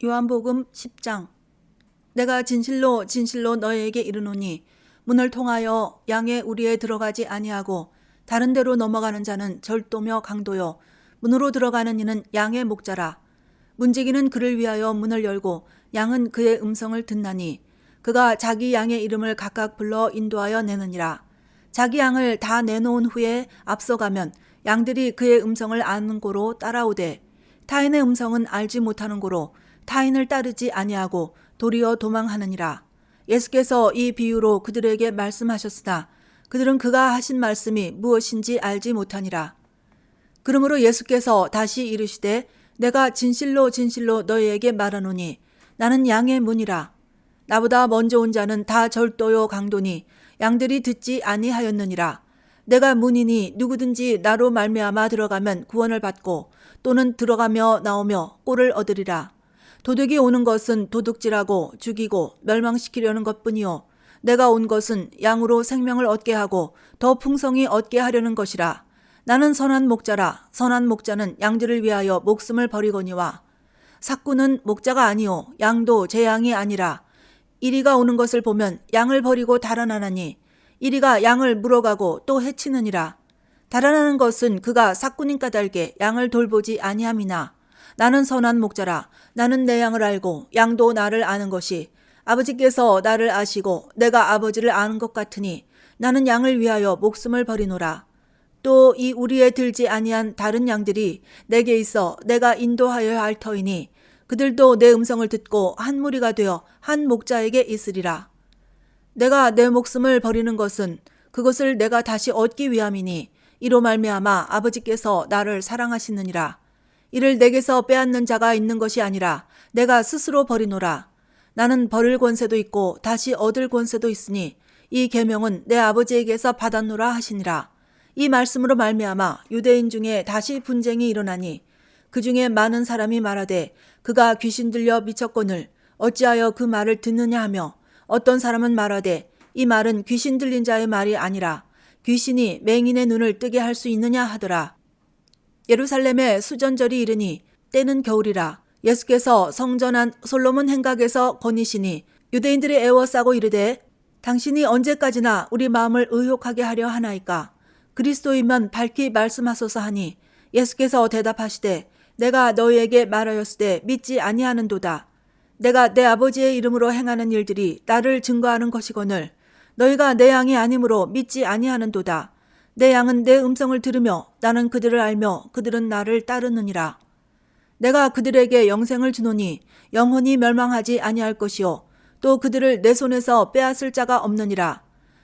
요한복음 10장. 내가 진실로 진실로 너희에게 이르노니 문을 통하여 양의 우리에 들어가지 아니하고 다른 데로 넘어가는 자는 절도며 강도요 문으로 들어가는 이는 양의 목자라. 문지기는 그를 위하여 문을 열고 양은 그의 음성을 듣나니 그가 자기 양의 이름을 각각 불러 인도하여 내느니라. 자기 양을 다 내놓은 후에 앞서가면 양들이 그의 음성을 아는 고로 따라오되 타인의 음성은 알지 못하는 고로 타인을 따르지 아니하고 도리어 도망하느니라. 예수께서 이 비유로 그들에게 말씀하셨으나 그들은 그가 하신 말씀이 무엇인지 알지 못하니라. 그러므로 예수께서 다시 이르시되 내가 진실로 진실로 너희에게 말하노니 나는 양의 문이라. 나보다 먼저 온 자는 다 절도요 강도니 양들이 듣지 아니하였느니라. 내가 문이니 누구든지 나로 말미암아 들어가면 구원을 받고 또는 들어가며 나오며 꼴을 얻으리라. 도둑이 오는 것은 도둑질하고 죽이고 멸망시키려는 것뿐이요 내가 온 것은 양으로 생명을 얻게 하고 더 풍성히 얻게 하려는 것이라. 나는 선한 목자라. 선한 목자는 양들을 위하여 목숨을 버리거니와 삭구는 목자가 아니요 양도 제 양이 아니라. 이리가 오는 것을 보면 양을 버리고 달아나나니 이리가 양을 물어가고 또 해치느니라. 달아나는 것은 그가 삭구님 까닭에 양을 돌보지 아니함이나 나는 선한 목자라. 나는 내 양을 알고 양도 나를 아는 것이 아버지께서 나를 아시고 내가 아버지를 아는 것 같으니 나는 양을 위하여 목숨을 버리노라. 또 이 우리에 들지 아니한 다른 양들이 내게 있어 내가 인도하여야 할 터이니 그들도 내 음성을 듣고 한 무리가 되어 한 목자에게 있으리라. 내가 내 목숨을 버리는 것은 그것을 내가 다시 얻기 위함이니 이로 말미암아 아버지께서 나를 사랑하시느니라. 이를 내게서 빼앗는 자가 있는 것이 아니라 내가 스스로 버리노라. 나는 버릴 권세도 있고 다시 얻을 권세도 있으니 이 계명은 내 아버지에게서 받았노라 하시니라. 이 말씀으로 말미암아 유대인 중에 다시 분쟁이 일어나니 그 중에 많은 사람이 말하되 그가 귀신 들려 미쳤거늘 어찌하여 그 말을 듣느냐 하며 어떤 사람은 말하되 이 말은 귀신 들린 자의 말이 아니라 귀신이 맹인의 눈을 뜨게 할 수 있느냐 하더라. 예루살렘에 수전절이 이르니 때는 겨울이라. 예수께서 성전 안 솔로몬 행각에서 거니시니 유대인들이 애워싸고 이르되 당신이 언제까지나 우리 마음을 의혹하게 하려 하나이까. 그리스도이면 밝히 말씀하소서 하니 예수께서 대답하시되 내가 너희에게 말하였으되 믿지 아니하는도다. 내가 내 아버지의 이름으로 행하는 일들이 나를 증거하는 것이거늘 너희가 내 양이 아니므로 믿지 아니하는도다. 내 양은 내 음성을 들으며 나는 그들을 알며 그들은 나를 따르느니라. 내가 그들에게 영생을 주노니 영원히 멸망하지 아니할 것이요 또 그들을 내 손에서 빼앗을 자가 없느니라.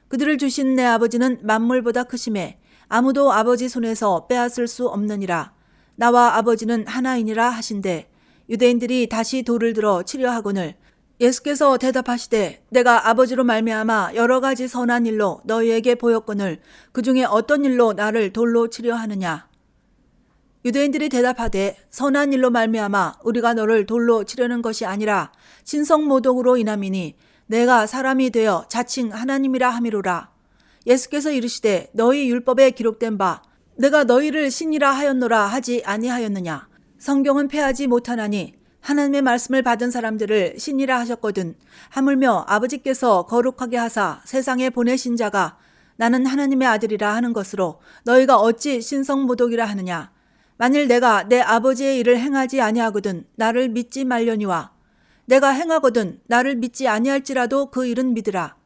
그들을 주신 내 아버지는 만물보다 크심에 아무도 아버지 손에서 빼앗을 수 없느니라. 나와 아버지는 하나이니라 하신대 유대인들이 다시 돌을 들어 치려 하거늘 예수께서 대답하시되 내가 아버지로 말미암아 여러 가지 선한 일로 너희에게 보였거늘 그 중에 어떤 일로 나를 돌로 치려 하느냐. 유대인들이 대답하되 선한 일로 말미암아 우리가 너를 돌로 치려는 것이 아니라 신성모독으로 인함이니 내가 사람이 되어 자칭 하나님이라 함이로라. 예수께서 이르시되 너희 율법에 기록된 바 내가 너희를 신이라 하였노라 하지 아니하였느냐. 성경은 패하지 못하나니 하나님의 말씀을 받은 사람들을 신이라 하셨거든. 하물며 아버지께서 거룩하게 하사 세상에 보내신 자가 나는 하나님의 아들이라 하는 것으로 너희가 어찌 신성모독이라 하느냐. 만일 내가 내 아버지의 일을 행하지 아니하거든 나를 믿지 말려니와 내가 행하거든 나를 믿지 아니할지라도 그 일은 믿으라.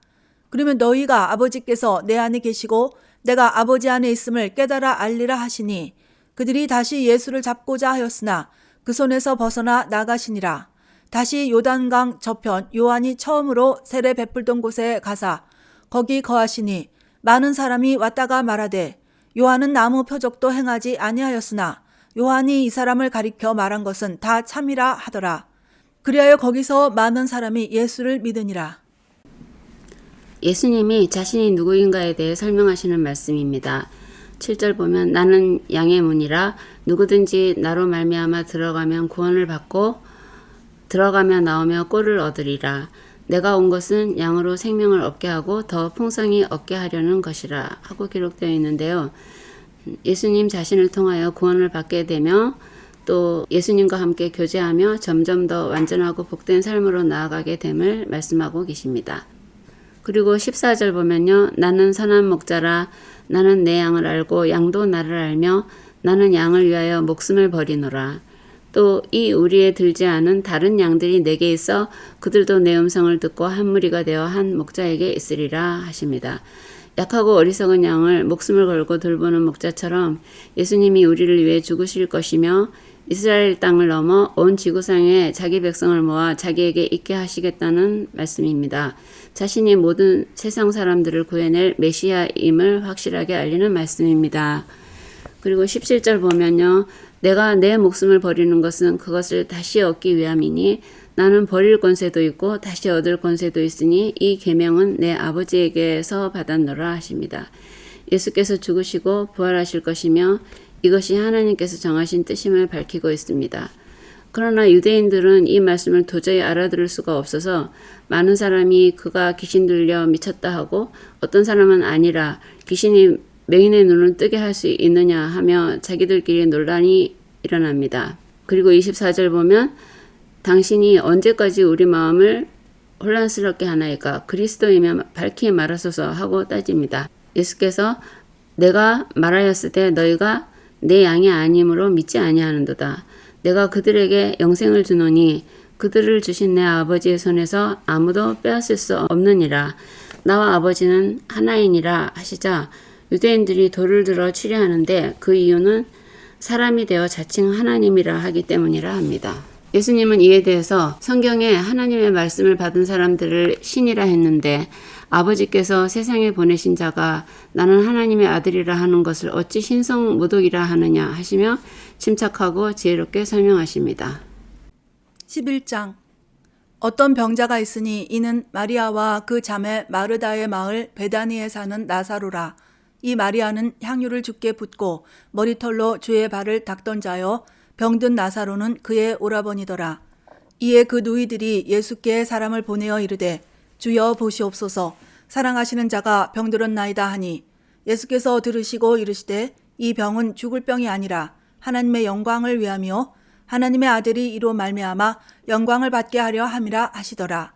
그러면 너희가 아버지께서 내 안에 계시고 내가 아버지 안에 있음을 깨달아 알리라 하시니 그들이 다시 예수를 잡고자 하였으나 그 손에서 벗어나 나가시니라. 다시 요단강 저편 요한이 처음으로 세례 베풀던 곳에 가사 거기 거하시니 많은 사람이 왔다가 말하되 요한은 나무 표적도 행하지 아니하였으나 요한이 이 사람을 가리켜 말한 것은 다 참이라 하더라. 그리하여 거기서 많은 사람이 예수를 믿으니라. 예수님이 자신이 누구인가에 대해 설명하시는 말씀입니다. 7절 보면 나는 양의 문이라 누구든지 나로 말미암아 들어가면 구원을 받고 들어가며 나오며 꼴을 얻으리라. 내가 온 것은 양으로 생명을 얻게 하고 더 풍성히 얻게 하려는 것이라 하고 기록되어 있는데요. 예수님 자신을 통하여 구원을 받게 되며 또 예수님과 함께 교제하며 점점 더 완전하고 복된 삶으로 나아가게 됨을 말씀하고 계십니다. 그리고 14절 보면요. 나는 선한 목자라 나는 내 양을 알고 양도 나를 알며 나는 양을 위하여 목숨을 버리노라. 또 이 우리에 들지 않은 다른 양들이 내게 있어 그들도 내 음성을 듣고 한 무리가 되어 한 목자에게 있으리라 하십니다. 약하고 어리석은 양을 목숨을 걸고 돌보는 목자처럼 예수님이 우리를 위해 죽으실 것이며 이스라엘 땅을 넘어 온 지구상에 자기 백성을 모아 자기에게 있게 하시겠다는 말씀입니다. 자신이 모든 세상 사람들을 구해낼 메시아임을 확실하게 알리는 말씀입니다. 그리고 17절 보면요. 내가 내 목숨을 버리는 것은 그것을 다시 얻기 위함이니 나는 버릴 권세도 있고 다시 얻을 권세도 있으니 이 계명은 내 아버지에게서 받았노라 하십니다. 예수께서 죽으시고 부활하실 것이며 이것이 하나님께서 정하신 뜻임을 밝히고 있습니다. 그러나 유대인들은 이 말씀을 도저히 알아들을 수가 없어서 많은 사람이 그가 귀신 들려 미쳤다 하고 어떤 사람은 아니라 귀신이 맹인의 눈을 뜨게 할 수 있느냐 하며 자기들끼리 논란이 일어납니다. 그리고 24절 보면 당신이 언제까지 우리 마음을 혼란스럽게 하나이까 그리스도이면 밝히 말하소서 하고 따집니다. 예수께서 내가 말하였으되 너희가 내 양이 아님으로 믿지 아니하는도다. 내가 그들에게 영생을 주노니 그들을 주신 내 아버지의 손에서 아무도 빼앗을 수 없느니라. 나와 아버지는 하나이니라 하시자 유대인들이 돌을 들어 치려 하는데 그 이유는 사람이 되어 자칭 하나님이라 하기 때문이라 합니다. 예수님은 이에 대해서 성경에 하나님의 말씀을 받은 사람들을 신이라 했는데 아버지께서 세상에 보내신 자가 나는 하나님의 아들이라 하는 것을 어찌 신성모독이라 하느냐 하시며 침착하고 지혜롭게 설명하십니다. 11장 어떤 병자가 있으니 이는 마리아와 그 자매 마르다의 마을 베다니에 사는 나사로라. 이 마리아는 향유를 주께 붓고 머리털로 주의 발을 닦던 자요 병든 나사로는 그의 오라버니더라. 이에 그 누이들이 예수께 사람을 보내어 이르되 주여 보시옵소서 사랑하시는 자가 병들었나이다 하니 예수께서 들으시고 이르시되 이 병은 죽을 병이 아니라 하나님의 영광을 위하며 하나님의 아들이 이로 말미암아 영광을 받게 하려 함이라 하시더라.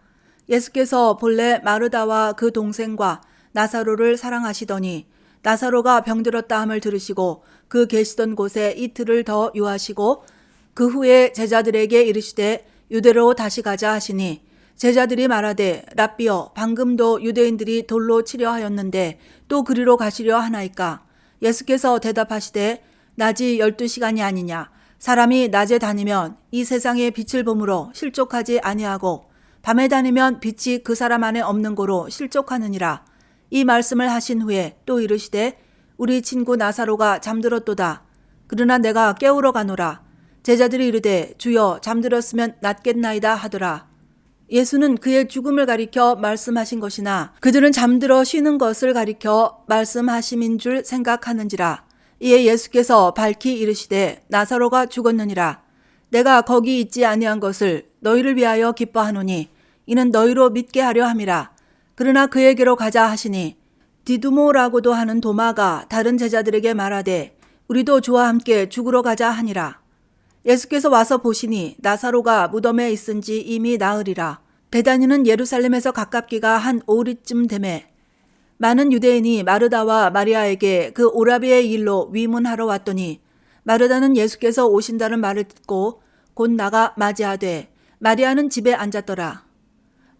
예수께서 본래 마르다와 그 동생과 나사로를 사랑하시더니 나사로가 병들었다 함을 들으시고 그 계시던 곳에 이틀을 더 유하시고 그 후에 제자들에게 이르시되 유대로 다시 가자 하시니 제자들이 말하되 랍비여 방금도 유대인들이 돌로 치려 하였는데 또 그리로 가시려 하나이까. 예수께서 대답하시되 낮이 12시간이 아니냐. 사람이 낮에 다니면 이 세상의 빛을 보므로 실족하지 아니하고 밤에 다니면 빛이 그 사람 안에 없는 고로 실족하느니라. 이 말씀을 하신 후에 또 이르시되 우리 친구 나사로가 잠들었도다. 그러나 내가 깨우러 가노라. 제자들이 이르되 주여 잠들었으면 낫겠나이다 하더라. 예수는 그의 죽음을 가리켜 말씀하신 것이나 그들은 잠들어 쉬는 것을 가리켜 말씀하심인 줄 생각하는지라. 이에 예수께서 밝히 이르시되 나사로가 죽었느니라. 내가 거기 있지 아니한 것을 너희를 위하여 기뻐하노니 이는 너희로 믿게 하려 함이라. 그러나 그에게로 가자 하시니 디두모라고도 하는 도마가 다른 제자들에게 말하되 우리도 주와 함께 죽으러 가자 하니라. 예수께서 와서 보시니 나사로가 무덤에 있은지 이미 나으리라. 베다니는 예루살렘에서 가깝기가 한 오리쯤 되매 많은 유대인이 마르다와 마리아에게 그 오라비의 일로 위문하러 왔더니 마르다는 예수께서 오신다는 말을 듣고 곧 나가 맞이하되 마리아는 집에 앉았더라.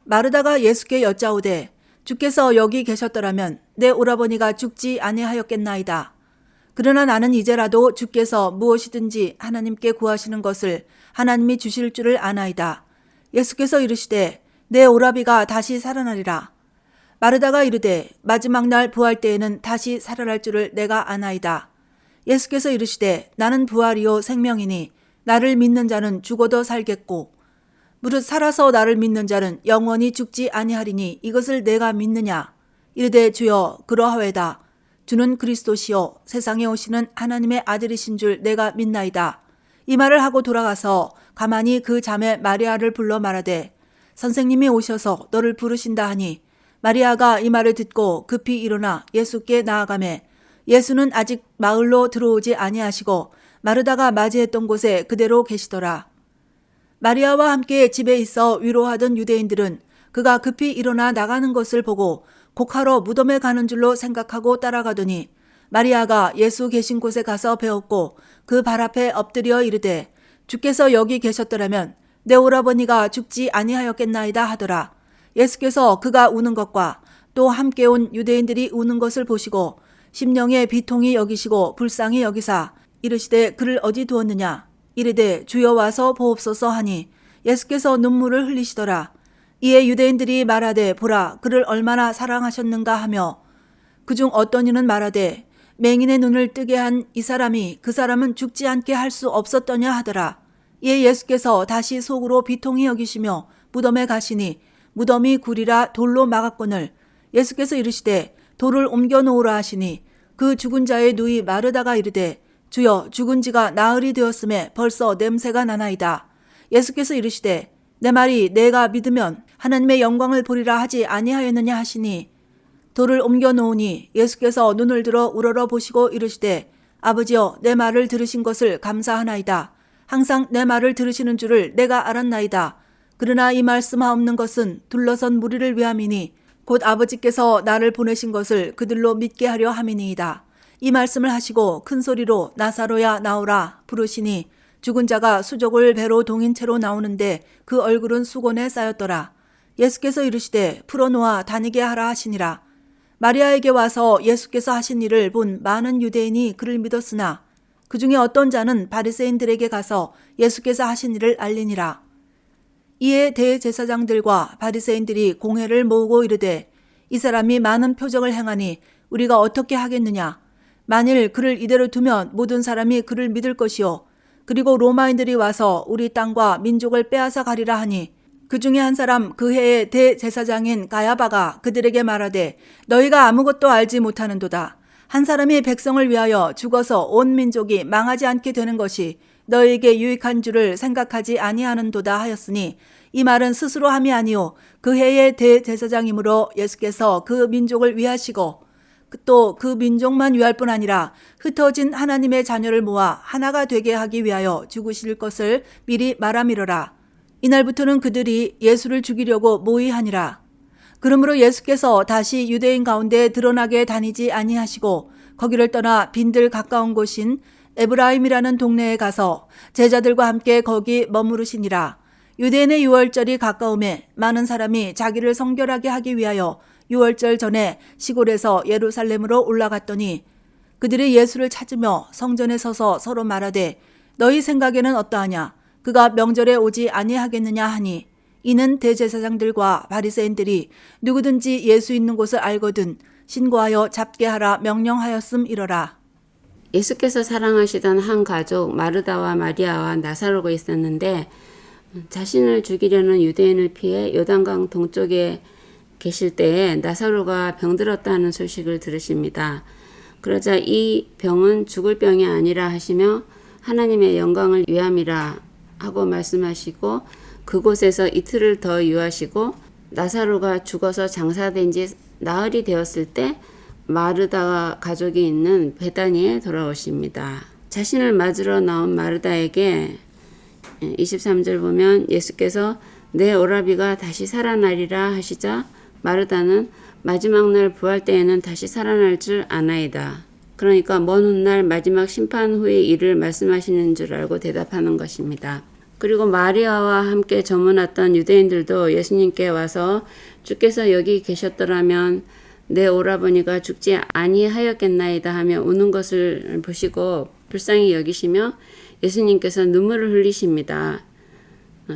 마르다가 예수께 여짜오되 주께서 여기 계셨더라면 내 오라버니가 죽지 아니하였겠나이다. 그러나 나는 이제라도 주께서 무엇이든지 하나님께 구하시는 것을 하나님이 주실 줄을 아나이다. 예수께서 이르시되 내 오라비가 다시 살아나리라. 마르다가 이르되 마지막 날 부활 때에는 다시 살아날 줄을 내가 아나이다. 예수께서 이르시되 나는 부활이요 생명이니 나를 믿는 자는 죽어도 살겠고 무릇 살아서 나를 믿는 자는 영원히 죽지 아니하리니 이것을 내가 믿느냐. 이르되 주여 그러하외다. 주는 그리스도시요 세상에 오시는 하나님의 아들이신 줄 내가 믿나이다. 이 말을 하고 돌아가서 가만히 그 자매 마리아를 불러 말하되 선생님이 오셔서 너를 부르신다 하니 마리아가 이 말을 듣고 급히 일어나 예수께 나아가매 예수는 아직 마을로 들어오지 아니하시고 마르다가 맞이했던 곳에 그대로 계시더라. 마리아와 함께 집에 있어 위로하던 유대인들은 그가 급히 일어나 나가는 것을 보고 곡하러 무덤에 가는 줄로 생각하고 따라가더니 마리아가 예수 계신 곳에 가서 배웠고 그 발 앞에 엎드려 이르되 주께서 여기 계셨더라면 내 오라버니가 죽지 아니하였겠나이다 하더라. 예수께서 그가 우는 것과 또 함께 온 유대인들이 우는 것을 보시고 심령에 비통히 여기시고 불쌍히 여기사 이르시되 그를 어디 두었느냐 이르되 주여 와서 보옵소서 하니 예수께서 눈물을 흘리시더라. 이에 유대인들이 말하되 보라 그를 얼마나 사랑하셨는가 하며 그중 어떤 이는 말하되 맹인의 눈을 뜨게 한 이 사람이 그 사람은 죽지 않게 할 수 없었더냐 하더라. 이에 예수께서 다시 속으로 비통히 여기시며 무덤에 가시니 무덤이 굴이라 돌로 막았거늘 예수께서 이르시되 돌을 옮겨 놓으라 하시니 그 죽은 자의 누이 마르다가 이르되 주여 죽은 지가 나흘이 되었음에 벌써 냄새가 나나이다. 예수께서 이르시되 내 말이 내가 믿으면 하나님의 영광을 보리라 하지 아니하였느냐 하시니 돌을 옮겨 놓으니 예수께서 눈을 들어 우러러 보시고 이르시되 아버지여 내 말을 들으신 것을 감사하나이다. 항상 내 말을 들으시는 줄을 내가 알았나이다. 그러나 이 말씀하옵는 것은 둘러선 무리를 위함이니 곧 아버지께서 나를 보내신 것을 그들로 믿게 하려 함이니이다. 이 말씀을 하시고 큰 소리로 나사로야 나오라 부르시니 죽은 자가 수족을 배로 동인 채로 나오는데 그 얼굴은 수건에 쌓였더라. 예수께서 이르시되 풀어놓아 다니게 하라 하시니라. 마리아에게 와서 예수께서 하신 일을 본 많은 유대인이 그를 믿었으나 그 중에 어떤 자는 바리새인들에게 가서 예수께서 하신 일을 알리니라. 이에 대제사장들과 바리새인들이 공회를 모으고 이르되 이 사람이 많은 표적을 행하니 우리가 어떻게 하겠느냐. 만일 그를 이대로 두면 모든 사람이 그를 믿을 것이요. 그리고 로마인들이 와서 우리 땅과 민족을 빼앗아 가리라 하니 그 중에 한 사람 그 해의 대제사장인 가야바가 그들에게 말하되 너희가 아무것도 알지 못하는도다. 한 사람이 백성을 위하여 죽어서 온 민족이 망하지 않게 되는 것이 너희에게 유익한 줄을 생각하지 아니하는도다 하였으니 이 말은 스스로 함이 아니요 그 해의 대제사장이므로 예수께서 그 민족을 위하시고 또 그 민족만 위할 뿐 아니라 흩어진 하나님의 자녀를 모아 하나가 되게 하기 위하여 죽으실 것을 미리 말함이로라. 이날부터는 그들이 예수를 죽이려고 모의하니라. 그러므로 예수께서 다시 유대인 가운데 드러나게 다니지 아니하시고 거기를 떠나 빈들 가까운 곳인 에브라임이라는 동네에 가서 제자들과 함께 거기 머무르시니라. 유대인의 유월절이 가까움에 많은 사람이 자기를 성결하게 하기 위하여 유월절 전에 시골에서 예루살렘으로 올라갔더니 그들이 예수를 찾으며 성전에 서서 서로 말하되 너희 생각에는 어떠하냐. 그가 명절에 오지 아니하겠느냐 하니 이는 대제사장들과 바리새인들이 누구든지 예수 있는 곳을 알거든 신고하여 잡게 하라 명령하였음이러라. 예수께서 사랑하시던 한 가족 마르다와 마리아와 나사로가 있었는데 자신을 죽이려는 유대인을 피해 요단강 동쪽에 계실 때에 나사로가 병들었다는 소식을 들으십니다. 그러자 이 병은 죽을 병이 아니라 하시며 하나님의 영광을 위함이라 하고 말씀하시고 그곳에서 이틀을 더 유하시고 나사로가 죽어서 장사된 지 나흘이 되었을 때 마르다와 가족이 있는 베다니에 돌아오십니다. 자신을 맞으러 나온 마르다에게 23절 보면 예수께서 내 오라비가 다시 살아나리라 하시자 마르다는 마지막 날 부활 때에는 다시 살아날 줄 아나이다. 그러니까 먼 훗날 마지막 심판 후의 일을 말씀하시는 줄 알고 대답하는 것입니다. 그리고 마리아와 함께 저문했던 유대인들도 예수님께 와서 주께서 여기 계셨더라면 내 오라버니가 죽지 아니하였겠나이다 하며 우는 것을 보시고 불쌍히 여기시며 예수님께서 눈물을 흘리십니다.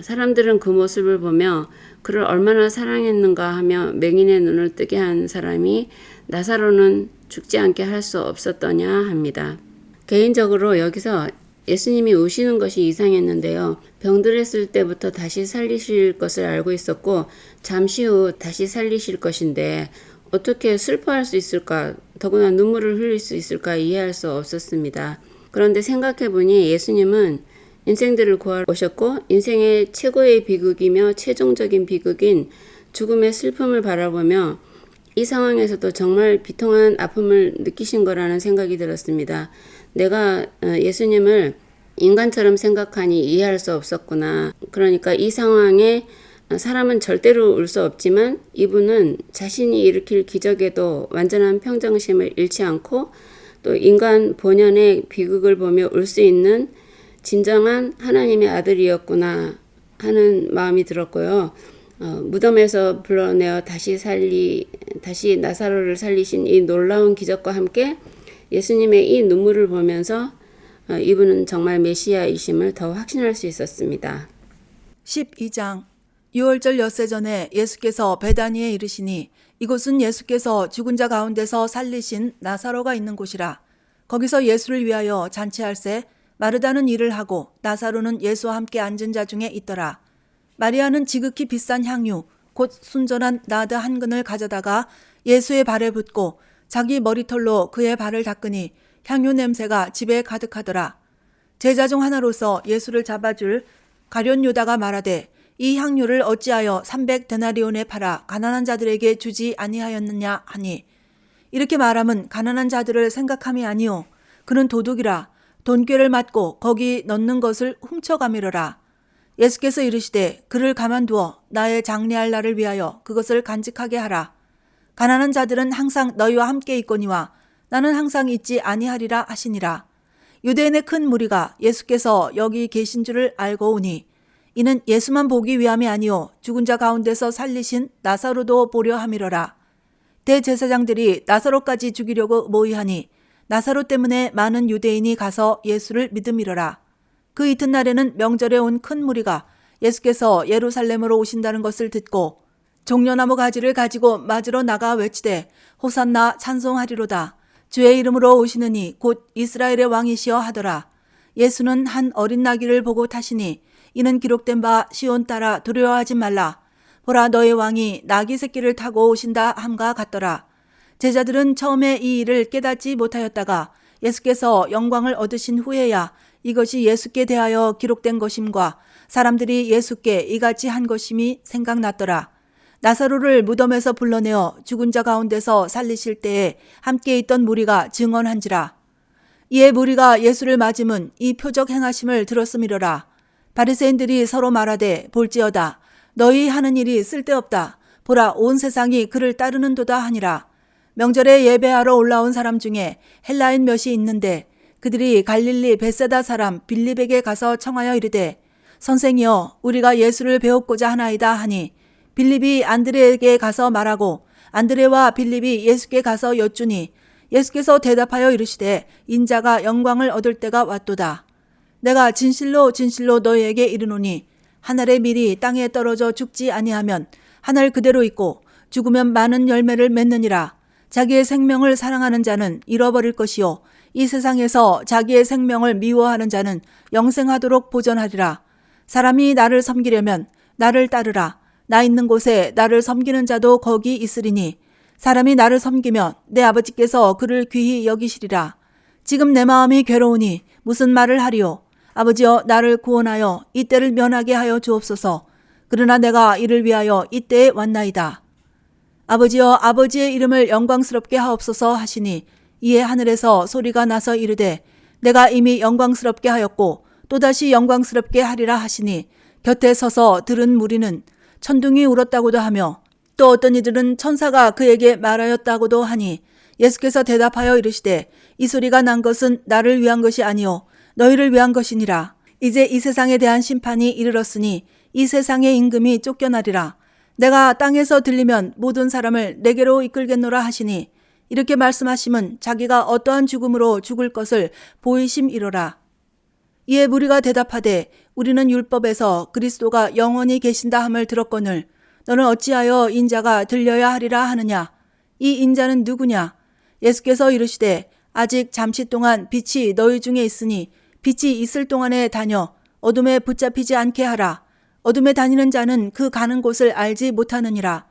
사람들은 그 모습을 보며 그를 얼마나 사랑했는가 하며 맹인의 눈을 뜨게 한 사람이 나사로는 죽지 않게 할 수 없었더냐 합니다. 개인적으로 여기서 예수님이 우시는 것이 이상했는데요. 병들었을 때부터 다시 살리실 것을 알고 있었고 잠시 후 다시 살리실 것인데 어떻게 슬퍼할 수 있을까? 더구나 눈물을 흘릴 수 있을까 이해할 수 없었습니다. 그런데 생각해보니 예수님은 인생들을 구하러 오셨고 인생의 최고의 비극이며 최종적인 비극인 죽음의 슬픔을 바라보며 이 상황에서도 정말 비통한 아픔을 느끼신 거라는 생각이 들었습니다. 내가 예수님을 인간처럼 생각하니 이해할 수 없었구나. 그러니까 이 상황에 사람은 절대로 울 수 없지만 이분은 자신이 일으킬 기적에도 완전한 평정심을 잃지 않고 또 인간 본연의 비극을 보며 울 수 있는 진정한 하나님의 아들이었구나 하는 마음이 들었고요. 무덤에서 불러내어 다시 나사로를 살리신 이 놀라운 기적과 함께 예수님의 이 눈물을 보면서 이분은 정말 메시아이심을 더 확신할 수 있었습니다. 12장 유월절 엿새 전에 예수께서 베다니에 이르시니 이곳은 예수께서 죽은 자 가운데서 살리신 나사로가 있는 곳이라. 거기서 예수를 위하여 잔치할새 마르다는 일을 하고 나사로는 예수와 함께 앉은 자 중에 있더라. 마리아는 지극히 비싼 향유 곧 순전한 나드 한 근을 가져다가 예수의 발에 붓고 자기 머리털로 그의 발을 닦으니 향유 냄새가 집에 가득하더라. 제자 중 하나로서 예수를 잡아줄 가룟 유다가 말하되 이 향유를 어찌하여 300데나리온에 팔아 가난한 자들에게 주지 아니하였느냐 하니 이렇게 말함은 가난한 자들을 생각함이 아니요 그는 도둑이라 돈꾀를 맞고 거기 넣는 것을 훔쳐가미러라. 예수께서 이르시되 그를 가만두어 나의 장례할 날을 위하여 그것을 간직하게 하라. 가난한 자들은 항상 너희와 함께 있거니와 나는 항상 있지 아니하리라 하시니라. 유대인의 큰 무리가 예수께서 여기 계신 줄을 알고 오니 이는 예수만 보기 위함이 아니요 죽은 자 가운데서 살리신 나사로도 보려 함이러라. 대제사장들이 나사로까지 죽이려고 모의하니 나사로 때문에 많은 유대인이 가서 예수를 믿음이러라. 그 이튿날에는 명절에 온 큰 무리가 예수께서 예루살렘으로 오신다는 것을 듣고 종려나무 가지를 가지고 맞으러 나가 외치되 호산나 찬송하리로다. 주의 이름으로 오시느니 곧 이스라엘의 왕이시여 하더라. 예수는 한 어린 나귀를 보고 타시니 이는 기록된 바 시온 따라 두려워하지 말라. 보라 너의 왕이 나귀 새끼를 타고 오신다 함과 같더라. 제자들은 처음에 이 일을 깨닫지 못하였다가 예수께서 영광을 얻으신 후에야 이것이 예수께 대하여 기록된 것임과 사람들이 예수께 이같이 한 것임이 생각났더라. 나사로를 무덤에서 불러내어 죽은 자 가운데서 살리실 때에 함께 있던 무리가 증언한지라. 이에 무리가 예수를 맞음은 이 표적 행하심을 들었음이러라. 바리새인들이 서로 말하되 볼지어다. 너희 하는 일이 쓸데없다. 보라 온 세상이 그를 따르는도다 하니라. 명절에 예배하러 올라온 사람 중에 헬라인 몇이 있는데 그들이 갈릴리 벳세다 사람 빌립에게 가서 청하여 이르되 선생이여 우리가 예수를 배웠고자 하나이다 하니 빌립이 안드레에게 가서 말하고 안드레와 빌립이 예수께 가서 여쭈니 예수께서 대답하여 이르시되 인자가 영광을 얻을 때가 왔도다. 내가 진실로 진실로 너희에게 이르노니 하늘의 밀이 땅에 떨어져 죽지 아니하면 하늘 그대로 있고 죽으면 많은 열매를 맺느니라. 자기의 생명을 사랑하는 자는 잃어버릴 것이요 이 세상에서 자기의 생명을 미워하는 자는 영생하도록 보전하리라. 사람이 나를 섬기려면 나를 따르라. 나 있는 곳에 나를 섬기는 자도 거기 있으리니 사람이 나를 섬기면 내 아버지께서 그를 귀히 여기시리라. 지금 내 마음이 괴로우니 무슨 말을 하리요. 아버지여 나를 구원하여 이때를 면하게 하여 주옵소서. 그러나 내가 이를 위하여 이때에 왔나이다. 아버지여 아버지의 이름을 영광스럽게 하옵소서 하시니 이에 하늘에서 소리가 나서 이르되 내가 이미 영광스럽게 하였고 또다시 영광스럽게 하리라 하시니 곁에 서서 들은 무리는 천둥이 울었다고도 하며 또 어떤 이들은 천사가 그에게 말하였다고도 하니 예수께서 대답하여 이르시되 이 소리가 난 것은 나를 위한 것이 아니요 너희를 위한 것이니라. 이제 이 세상에 대한 심판이 이르렀으니 이 세상의 임금이 쫓겨나리라. 내가 땅에서 들리면 모든 사람을 내게로 이끌겠노라 하시니 이렇게 말씀하심은 자기가 어떠한 죽음으로 죽을 것을 보이심이로라. 이에 무리가 대답하되 우리는 율법에서 그리스도가 영원히 계신다 함을 들었거늘 너는 어찌하여 인자가 들려야 하리라 하느냐. 이 인자는 누구냐. 예수께서 이르시되 아직 잠시 동안 빛이 너희 중에 있으니 빛이 있을 동안에 다녀 어둠에 붙잡히지 않게 하라. 어둠에 다니는 자는 그 가는 곳을 알지 못하느니라.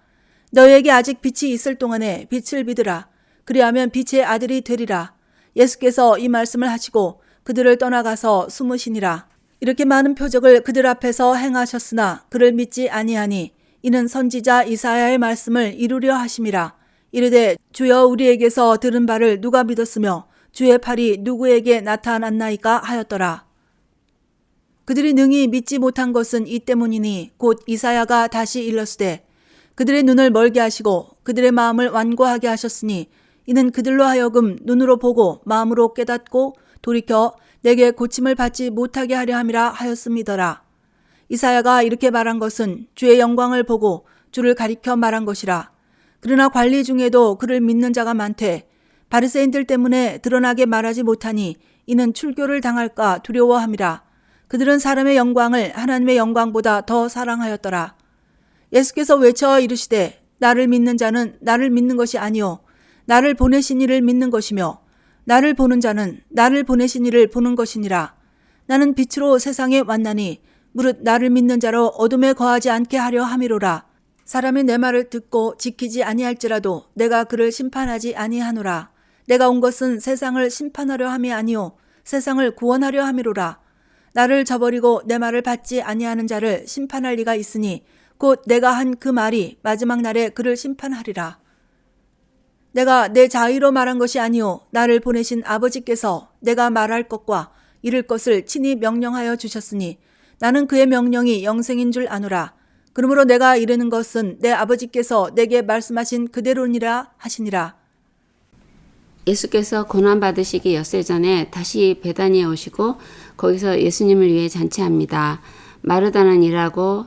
너희에게 아직 빛이 있을 동안에 빛을 믿으라. 그리하면 빛의 아들이 되리라. 예수께서 이 말씀을 하시고 그들을 떠나가서 숨으시니라. 이렇게 많은 표적을 그들 앞에서 행하셨으나 그를 믿지 아니하니 이는 선지자 이사야의 말씀을 이루려 하심이라. 이르되 주여 우리에게서 들은 바를 누가 믿었으며 주의 팔이 누구에게 나타났나이까 하였더라. 그들이 능히 믿지 못한 것은 이 때문이니 곧 이사야가 다시 일렀으되 그들의 눈을 멀게 하시고 그들의 마음을 완고하게 하셨으니 이는 그들로 하여금 눈으로 보고 마음으로 깨닫고 돌이켜 내게 고침을 받지 못하게 하려 함이라 하였음이더라. 이사야가 이렇게 말한 것은 주의 영광을 보고 주를 가리켜 말한 것이라. 그러나 관리 중에도 그를 믿는 자가 많되 바리새인들 때문에 드러나게 말하지 못하니 이는 출교를 당할까 두려워함이라. 그들은 사람의 영광을 하나님의 영광보다 더 사랑하였더라. 예수께서 외쳐 이르시되 나를 믿는 자는 나를 믿는 것이 아니요 나를 보내신 이를 믿는 것이며 나를 보는 자는 나를 보내신 이를 보는 것이니라. 나는 빛으로 세상에 왔나니 무릇 나를 믿는 자로 어둠에 거하지 않게 하려 함이로라. 사람이 내 말을 듣고 지키지 아니할지라도 내가 그를 심판하지 아니하노라. 내가 온 것은 세상을 심판하려 함이 아니요 세상을 구원하려 함이로라. 나를 저버리고 내 말을 받지 아니하는 자를 심판할 리가 있으니 곧 내가 한 그 말이 마지막 날에 그를 심판하리라. 내가 내 자의로 말한 것이 아니요 나를 보내신 아버지께서 내가 말할 것과 이를 것을 친히 명령하여 주셨으니 나는 그의 명령이 영생인 줄 아노라. 그러므로 내가 이르는 것은 내 아버지께서 내게 말씀하신 그대로니라 하시니라. 예수께서 고난받으시기 엿새 전에 다시 베다니에 오시고 거기서 예수님을 위해 잔치합니다. 마르다는 일하고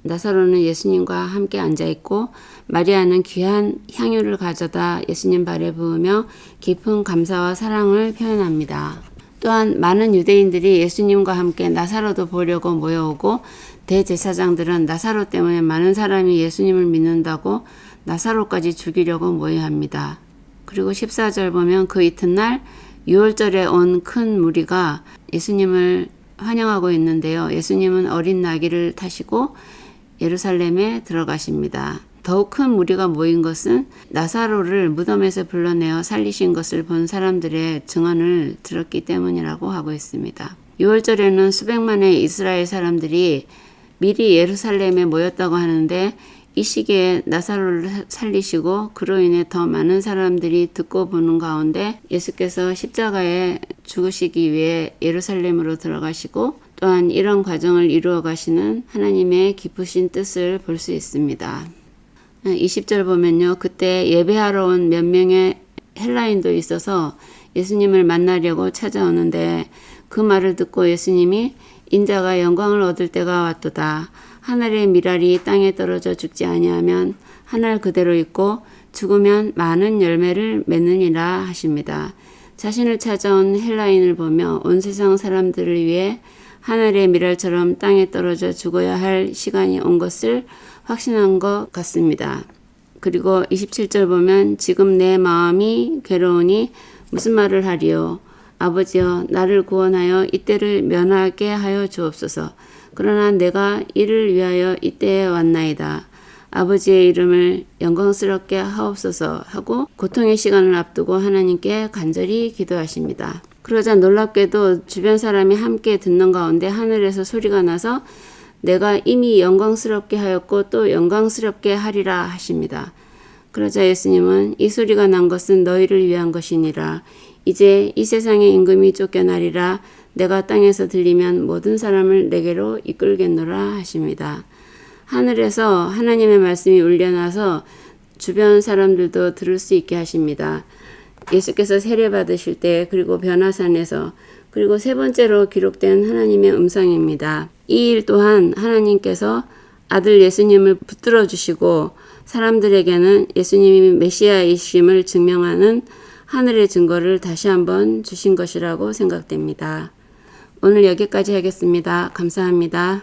나사로는 예수님과 함께 앉아있고 마리아는 귀한 향유를 가져다 예수님 발에 부으며 깊은 감사와 사랑을 표현합니다. 또한 많은 유대인들이 예수님과 함께 나사로도 보려고 모여오고 대제사장들은 나사로 때문에 많은 사람이 예수님을 믿는다고 나사로까지 죽이려고 모여합니다. 그리고 14절 보면 그 이튿날 유월절에 온 큰 무리가 예수님을 환영하고 있는데요. 예수님은 어린 나귀를 타시고 예루살렘에 들어가십니다. 더욱 큰 무리가 모인 것은 나사로를 무덤에서 불러내어 살리신 것을 본 사람들의 증언을 들었기 때문이라고 하고 있습니다. 6월절에는 수백만의 이스라엘 사람들이 미리 예루살렘에 모였다고 하는데 이 시기에 나사로를 살리시고 그로 인해 더 많은 사람들이 듣고 보는 가운데 예수께서 십자가에 죽으시기 위해 예루살렘으로 들어가시고 또한 이런 과정을 이루어 가시는 하나님의 기쁘신 뜻을 볼 수 있습니다. 20절 보면요. 그때 예배하러 온 몇 명의 헬라인도 있어서 예수님을 만나려고 찾아오는데 그 말을 듣고 예수님이 인자가 영광을 얻을 때가 왔도다. 하늘의 미랄이 땅에 떨어져 죽지 아니하면 하늘 그대로 있고 죽으면 많은 열매를 맺느니라 하십니다. 자신을 찾아온 헬라인을 보며 온 세상 사람들을 위해 하늘의 미랄처럼 땅에 떨어져 죽어야 할 시간이 온 것을 확신한 것 같습니다. 그리고 27절 보면 지금 내 마음이 괴로우니 무슨 말을 하리요. 아버지여 나를 구원하여 이때를 면하게 하여 주옵소서. 그러나 내가 이를 위하여 이때에 왔나이다. 아버지의 이름을 영광스럽게 하옵소서 하고 고통의 시간을 앞두고 하나님께 간절히 기도하십니다. 그러자 놀랍게도 주변 사람이 함께 듣는 가운데 하늘에서 소리가 나서 내가 이미 영광스럽게 하였고 또 영광스럽게 하리라 하십니다. 그러자 예수님은 이 소리가 난 것은 너희를 위한 것이니라. 이제 이 세상의 임금이 쫓겨나리라. 내가 땅에서 들리면 모든 사람을 내게로 이끌겠노라 하십니다. 하늘에서 하나님의 말씀이 울려나서 주변 사람들도 들을 수 있게 하십니다. 예수께서 세례 받으실 때 그리고 변화산에서 그리고 세 번째로 기록된 하나님의 음성입니다. 이 일 또한 하나님께서 아들 예수님을 붙들어 주시고 사람들에게는 예수님이 메시아이심을 증명하는 하늘의 증거를 다시 한번 주신 것이라고 생각됩니다. 오늘 여기까지 하겠습니다. 감사합니다.